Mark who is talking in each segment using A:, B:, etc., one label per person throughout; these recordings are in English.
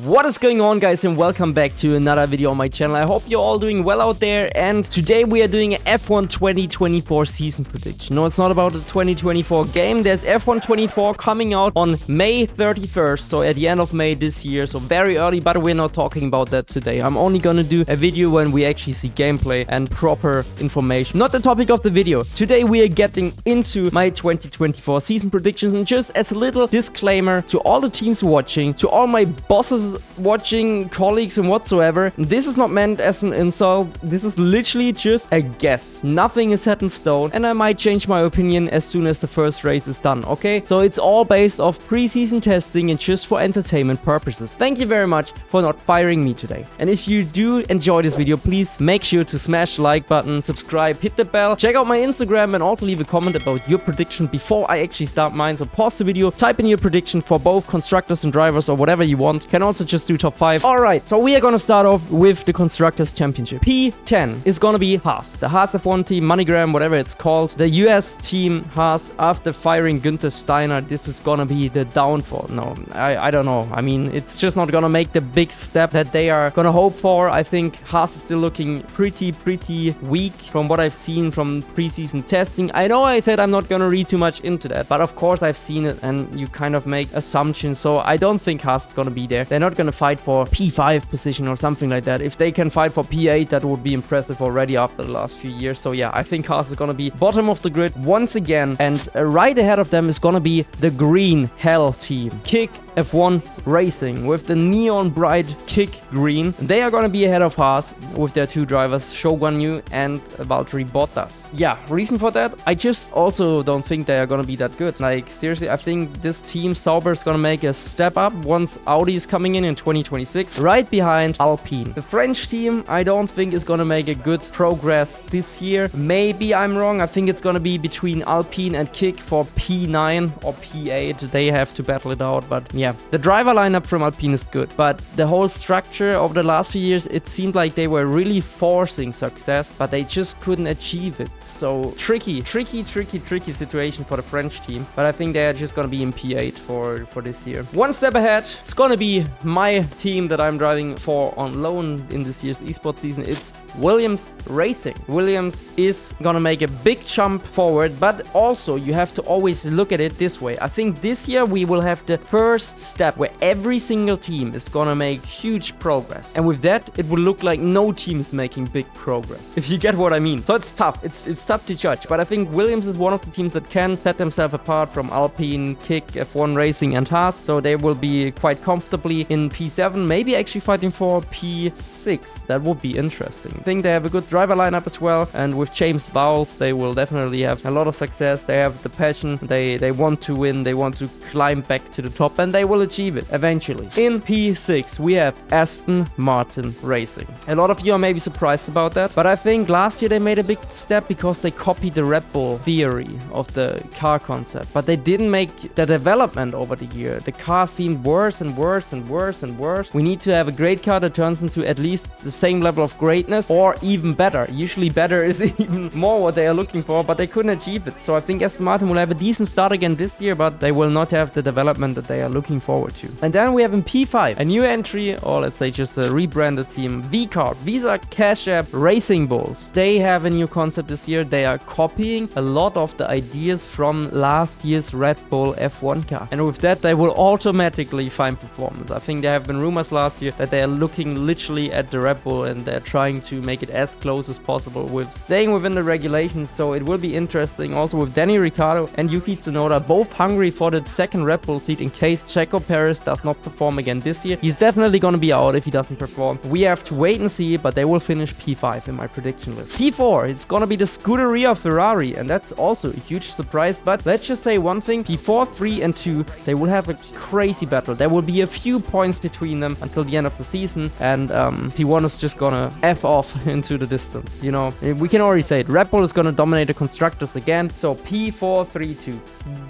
A: What is going on, guys, and welcome back to another video on my channel. I hope you're all doing well out there, and today we are doing an F1 2024 season prediction. No, it's not about the 2024 game. There's F1 24 coming out on May 31st, so at the end of May this year, so very early, but we're not talking about that today. I'm only gonna do a video when we actually see gameplay and proper information. Not the topic of the video. Today we are getting into my 2024 season predictions, and just as a little disclaimer to all the teams watching, to all my bosses watching, colleagues and whatsoever, this is not meant as an insult. This is literally just a guess. Nothing is set in stone, and I might change my opinion as soon as the first race is done, okay? So it's all based off preseason testing and just for entertainment purposes. Thank you very much for not firing me today. And if you do enjoy this video, please make sure to smash the like button, subscribe, hit the bell, check out my Instagram, and also leave a comment about your prediction before I actually start mine. So pause the video, type in your prediction for both constructors and drivers or whatever you want. Can also just do top 5. Alright, so we are gonna start off with the Constructors Championship. P10 is gonna be Haas. The Haas F1 team, MoneyGram, whatever it's called. The US team Haas, after firing Günther Steiner, this is gonna be the downfall. No, I don't know. I mean, it's just not gonna make the big step that they are gonna hope for. I think Haas is still looking pretty weak from what I've seen from preseason testing. I know I said I'm not gonna read too much into that, but of course I've seen it and you kind of make assumptions. So I don't think Haas is gonna be there. They're not gonna fight for P5 position or something like that. If they can fight for P8, that would be impressive already after the last few years. So yeah, I think Haas is gonna be bottom of the grid once again, and right ahead of them is gonna be the green hell team, Kick F1 Racing, with the neon bright Kick green. They are gonna be ahead of Haas with their two drivers, Shogun Yu and Valtteri Bottas. Yeah, reason for that, I just also don't think they are gonna be that good. Like, seriously, I think this team, Sauber, is gonna make a step up once Audi is coming in 2026, right behind Alpine. The French team, I don't think is gonna make a good progress this year. Maybe I'm wrong. I think it's gonna be between Alpine and Kick for P9 or P8. They have to battle it out, but yeah. The driver lineup from Alpine is good, but the whole structure of the last few years, it seemed like they were really forcing success, but they just couldn't achieve it. So tricky situation for the French team, but I think they're just gonna be in P8 for this year. One step ahead, it's gonna be my team that I'm driving for on loan in this year's esports season. It's Williams Racing. Williams is gonna make a big jump forward, but also you have to always look at it this way. I think this year we will have the first step where every single team is gonna make huge progress, and with that it will look like no team is making big progress, if you get what I mean. So it's tough. It's tough to judge, but I think Williams is one of the teams that can set themselves apart from Alpine, Kick, F1 Racing and Haas, so they will be quite comfortably in P7, maybe actually fighting for P6. That would be interesting. I think they have a good driver lineup as well, and with James Vowles they will definitely have a lot of success. They have the passion, they want to win, they want to climb back to the top, and they will achieve it eventually. In P6 we have Aston Martin Racing. A lot of you are maybe surprised about that, but I think last year they made a big step because they copied the Red Bull theory of the car concept, but they didn't make the development over the year. The car seemed worse and worse and worse and worse. We need to have a great car that turns into at least the same level of greatness or even better. Usually better is even more what they are looking for, but they couldn't achieve it. So I think Aston Martin will have a decent start again this year, but they will not have the development that they are looking forward to. And then we have in P5 a new entry, or let's say just a rebranded team, V-Card, Visa Cash App Racing Bulls. They have a new concept this year. They are copying a lot of the ideas from last year's Red Bull F1 car, and with that they will automatically find performance. I think there have been rumors last year that they are looking literally at the Red Bull and they're trying to make it as close as possible with staying within the regulations, so it will be interesting. Also with Danny Ricciardo and Yuki Tsunoda both hungry for the second Red Bull seat in case Checo Perez does not perform again this year. He's definitely gonna be out if he doesn't perform. We have to wait and see, but they will finish P5 in my prediction list. P4, it's gonna be the Scuderia Ferrari, and that's also a huge surprise, but let's just say one thing, P4, 3 and 2, they will have a crazy battle. There will be a few points between them until the end of the season, and P1 is just gonna F off into the distance. You know, we can already say it. Red Bull is gonna dominate the constructors again, so P4, 3, 2.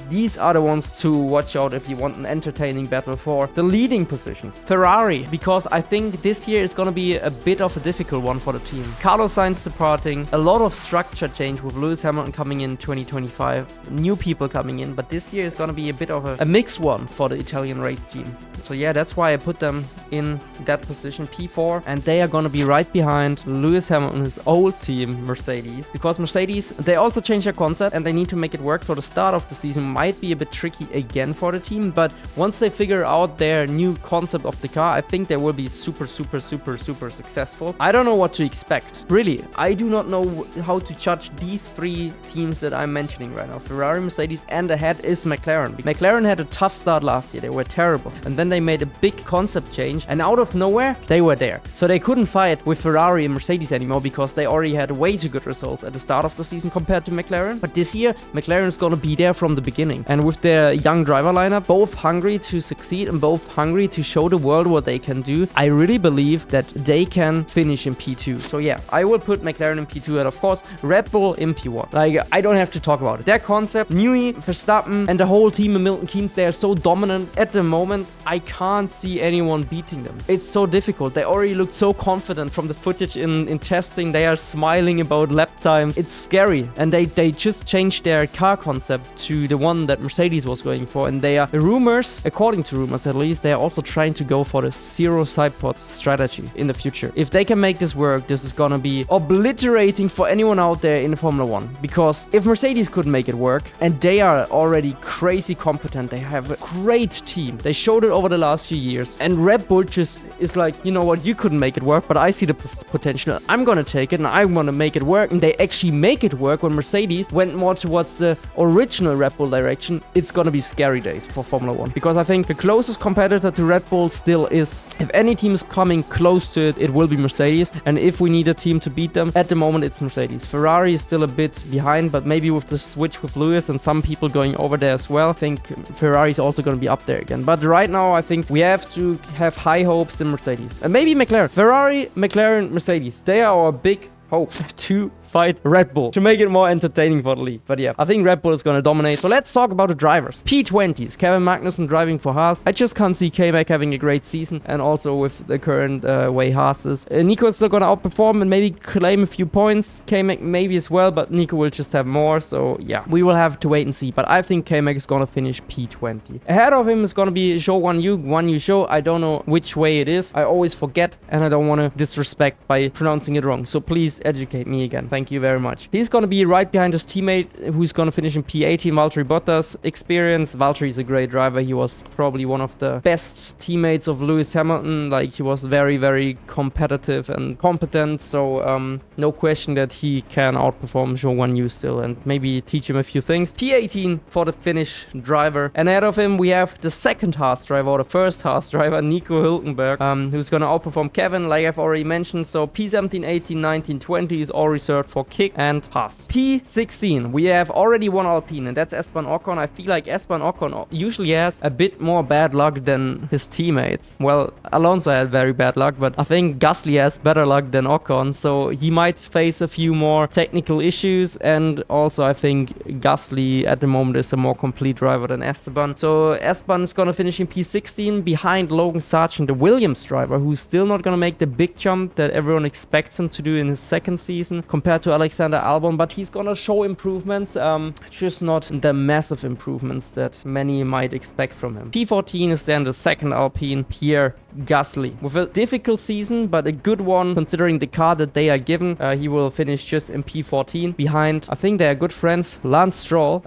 A: These are the ones to watch out if you want an entertaining battle for the leading positions. Ferrari, because I think this year is gonna be a bit of a difficult one for the team. Carlos Sainz departing, a lot of structure change with Lewis Hamilton coming in 2025, new people coming in, but this year is gonna be a bit of a mixed one for the Italian race team. So yeah, that's why I put them in that position, P4, and they are gonna be right behind Lewis Hamilton, his old team, Mercedes, because Mercedes, they also changed their concept and they need to make it work, so the start of the season might be a bit tricky again for the team, but once they figure out their new concept of the car, I think they will be super successful. I don't know what to expect. Really, I do not know how to judge these three teams that I'm mentioning right now. Ferrari, Mercedes, and ahead is McLaren. McLaren had a tough start last year. They were terrible. And then they made a big concept change, and out of nowhere, they were there. So they couldn't fight with Ferrari and Mercedes anymore because they already had way too good results at the start of the season compared to McLaren. But this year, McLaren is gonna be there from the beginning. And with their young driver lineup, both hungry to succeed and both hungry to show the world what they can do, I really believe that they can finish in P2. So yeah, I will put McLaren in P2 and of course Red Bull in P1. Like, I don't have to talk about it. Their concept, Newey, Verstappen, and the whole team of Milton Keynes, they are so dominant. At the moment, I can't see anyone beating them. It's so difficult. They already looked so confident from the footage in testing. They are smiling about lap times. It's scary. And they just changed their car concept to the one that Mercedes was going for. And they are, rumors, according to rumors at least, they are also trying to go for the zero sidepod strategy in the future. If they can make this work, this is gonna be obliterating for anyone out there in Formula 1. Because if Mercedes could make it work, and they are already crazy competent, they have a great team. They showed it over the last few years. And Red Bull just is like, you know what, you couldn't make it work, but I see the potential. I'm gonna take it and I'm gonna make it work. And they actually make it work when Mercedes went more towards the original Red Bull direction. It's gonna be scary days for Formula 1. Because I think the closest competitor to Red Bull still is, if any team is coming close to it, it will be Mercedes. And if we need a team to beat them, at the moment it's Mercedes. Ferrari is still a bit behind, but maybe with the switch with Lewis and some people going over there as well, I think Ferrari is also going to be up there again. But right now, I think we have to have high hopes in Mercedes. And maybe McLaren. Ferrari, McLaren, Mercedes. They are our big hope to fight Red Bull to make it more entertaining for the league. But yeah, I think Red Bull is going to dominate. So let's talk about the drivers. P20s, Kevin Magnussen driving for Haas. I just can't see K-Mag having a great season, and also with the current way Haas is. Nico is still going to outperform and maybe claim a few points. K-Mag maybe as well, but Nico will just have more. So yeah, we will have to wait and see. But I think K-Mag is going to finish P20. Ahead of him is going to be Zhou Guan Yu Zhou. I don't know which way it is. I always forget, and I don't want to disrespect by pronouncing it wrong. So please educate me again. Thank you very much. He's going to be right behind his teammate who's going to finish in P18, Valtteri Bottas. Experience. Valtteri is a great driver. He was probably one of the best teammates of Lewis Hamilton. Like, he was very competitive and competent. So no question that he can outperform Zhou Guan Yu still and maybe teach him a few things. P18 for the Finnish driver. And ahead of him we have the second Haas driver, or the first Haas driver, Nico Hülkenberg, who's going to outperform Kevin, like I've already mentioned. So P17, 18, 19, 20 is all reserved for Kick and Haas. P16, we have already one Alpine, and that's Esteban Ocon. I feel like Esteban Ocon usually has a bit more bad luck than his teammates. Well, Alonso had very bad luck, but I think Gasly has better luck than Ocon, so he might face a few more technical issues. And also I think Gasly at the moment is a more complete driver than Esteban. So Esteban is gonna finish in P16 behind Logan Sargent, the Williams driver, who's still not gonna make the big jump that everyone expects him to do in his second season compared to Alexander Albon, but he's gonna show improvements, just not the massive improvements that many might expect from him. P14 is then the second Alpine, Pierre Gasly. With a difficult season, but a good one considering the car that they are given. He will finish just in P14 behind, I think they are good friends, Lance Stroll.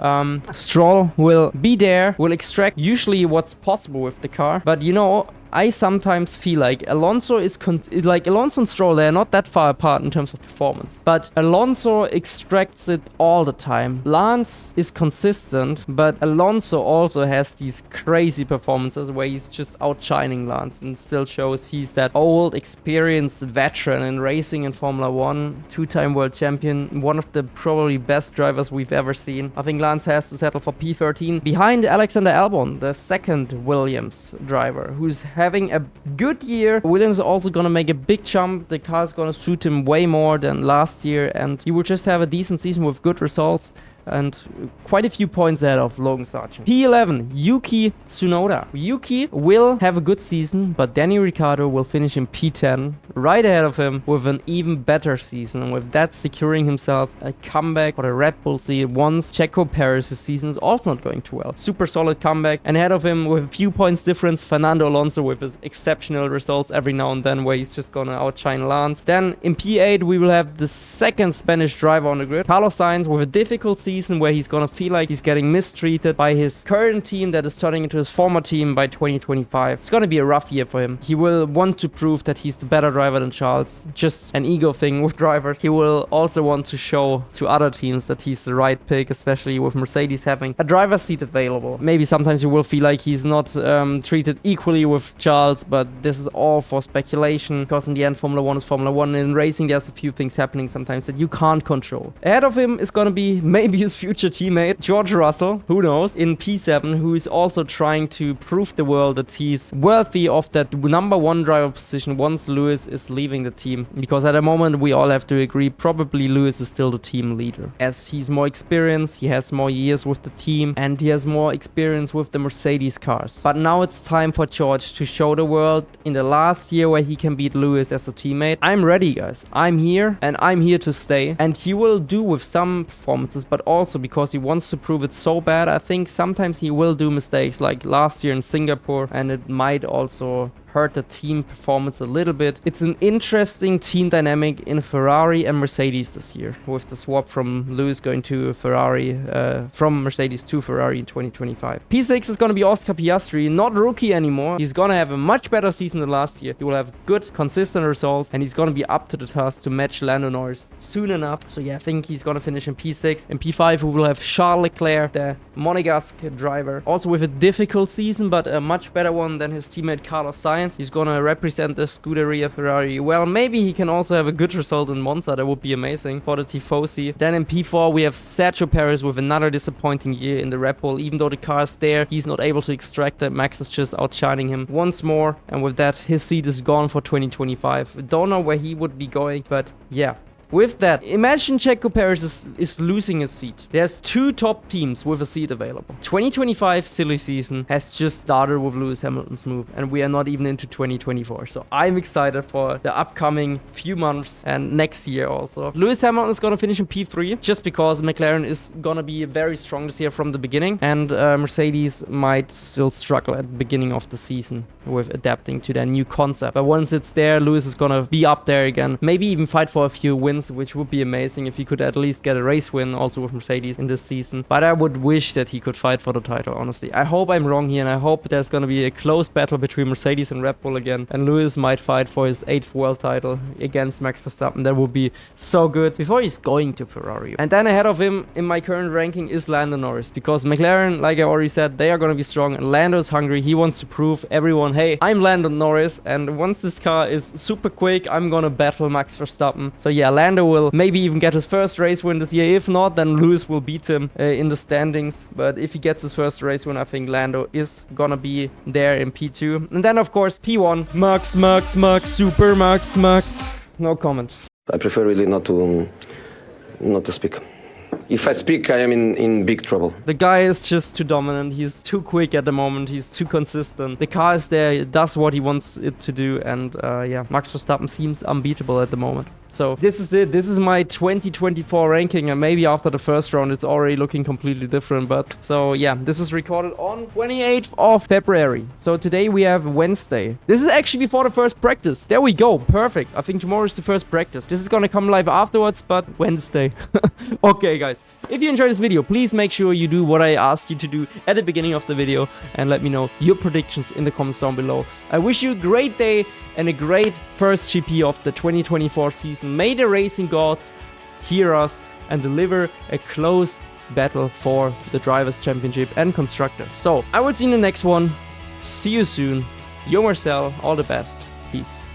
A: Stroll will be there, will extract usually what's possible with the car, but you know, I sometimes feel like Alonso is Alonso and Stroll, they're not that far apart in terms of performance, but Alonso extracts it all the time. Lance is consistent, but Alonso also has these crazy performances where he's just outshining Lance and still shows he's that old, experienced veteran in racing in Formula 1, two-time world champion, one of the probably best drivers we've ever seen. I think Lance has to settle for P13 behind Alexander Albon, the second Williams driver, who's having a good year. Williams is also gonna make a big jump. The car's gonna suit him way more than last year, and he will just have a decent season with good results. and quite a few points ahead of Logan Sargent. P11, Yuki Tsunoda. Yuki will have a good season, but Danny Ricciardo will finish in P10, right ahead of him with an even better season, and with that securing himself a comeback for the Red Bull seat once Checo Perez's season is also not going too well. Super solid comeback, and ahead of him with a few points difference, Fernando Alonso with his exceptional results every now and then where he's just gonna outshine Lance. Then in P8 we will have the second Spanish driver on the grid, Carlos Sainz, with a difficult season where he's gonna feel like he's getting mistreated by his current team that is turning into his former team by 2025. It's gonna be a rough year for him. He will want to prove that he's the better driver than Charles. Just an ego thing with drivers. He will also want to show to other teams that he's the right pick, especially with Mercedes having a driver's seat available. Maybe sometimes you will feel like he's not treated equally with Charles, but this is all for speculation, because in the end Formula 1 is Formula 1. In racing there's a few things happening sometimes that you can't control. Ahead of him is gonna be maybe his future teammate George Russell, who knows, in P7, who is also trying to prove the world that he's worthy of that #1 driver position once Lewis is leaving the team, because at the moment we all have to agree probably Lewis is still the team leader, as he's more experienced, he has more years with the team, and he has more experience with the Mercedes cars. But now it's time for George to show the world in the last year where he can beat Lewis as a teammate. I'm ready, guys. I'm here, and I'm here to stay, and he will do with some performances, but also because he wants to prove it so bad. I think sometimes he will do mistakes like last year in Singapore, and it might also hurt the team performance a little bit. It's an interesting team dynamic in Ferrari and Mercedes this year, with the swap from Lewis going to Ferrari, from Mercedes to Ferrari in 2025. P6 is going to be Oscar Piastri, not rookie anymore. He's going to have a much better season than last year. He will have good, consistent results, and he's going to be up to the task to match Lando Norris soon enough. So yeah, I think he's going to finish in P6. In P5 we will have Charles Leclerc, the Monegasque driver, also with a difficult season, but a much better one than his teammate Carlos Sainz. He's gonna represent the Scuderia Ferrari well. Maybe he can also have a good result in Monza. That would be amazing for the Tifosi. Then in P4 we have Sergio Perez with another disappointing year in the Red Bull. Even though the car is there, he's not able to extract it. Max is just outshining him once more, and with that his seat is gone for 2025. Don't know where he would be going, but yeah. With that, imagine Checo Perez is losing his seat. There's 2 top teams with a seat available. 2025 silly season has just started with Lewis Hamilton's move, and we are not even into 2024. So I'm excited for the upcoming few months and next year also. Lewis Hamilton is gonna finish in P3 just because McLaren is gonna be very strong this year from the beginning, and Mercedes might still struggle at the beginning of the season with adapting to their new concept. But once it's there, Lewis is gonna be up there again. Maybe even fight for a few wins, which would be amazing if he could at least get a race win also with Mercedes in this season. But I would wish that he could fight for the title, honestly. I hope I'm wrong here, and I hope there's gonna be a close battle between Mercedes and Red Bull again, and Lewis might fight for his 8th world title against Max Verstappen. That would be so good before he's going to Ferrari. And then ahead of him in my current ranking is Lando Norris, because McLaren, like I already said, they are gonna be strong, and Lando is hungry. He wants to prove everyone, hey, I'm Lando Norris, and once this car is super quick, I'm gonna battle Max Verstappen. So yeah, Lando will maybe even get his first race win this year. If not, then Lewis will beat him in the standings. But if he gets his first race win, I think Lando is gonna be there in P2. And then of course P1, Max, Super Max. No comment.
B: I prefer really not to speak. If I speak, I am in big trouble.
A: The guy is just too dominant. He's too quick at the moment. He's too consistent. The car is there. It does what he wants it to do. And yeah, Max Verstappen seems unbeatable at the moment. So this is it. This is my 2024 ranking, and maybe after the first round it's already looking completely different. But so yeah, this is recorded on 28th of February. So today we have Wednesday. This is actually before the first practice. There we go. Perfect. I think tomorrow is the first practice. This is gonna come live afterwards, but Wednesday. Okay, guys. If you enjoyed this video, please make sure you do what I asked you to do at the beginning of the video, and let me know your predictions in the comments down below. I wish you a great day and a great first GP of the 2024 season. May the racing gods hear us and deliver a close battle for the Drivers' Championship and Constructors. So I will see you in the next one. See you soon. Yo Marcel, all the best. Peace.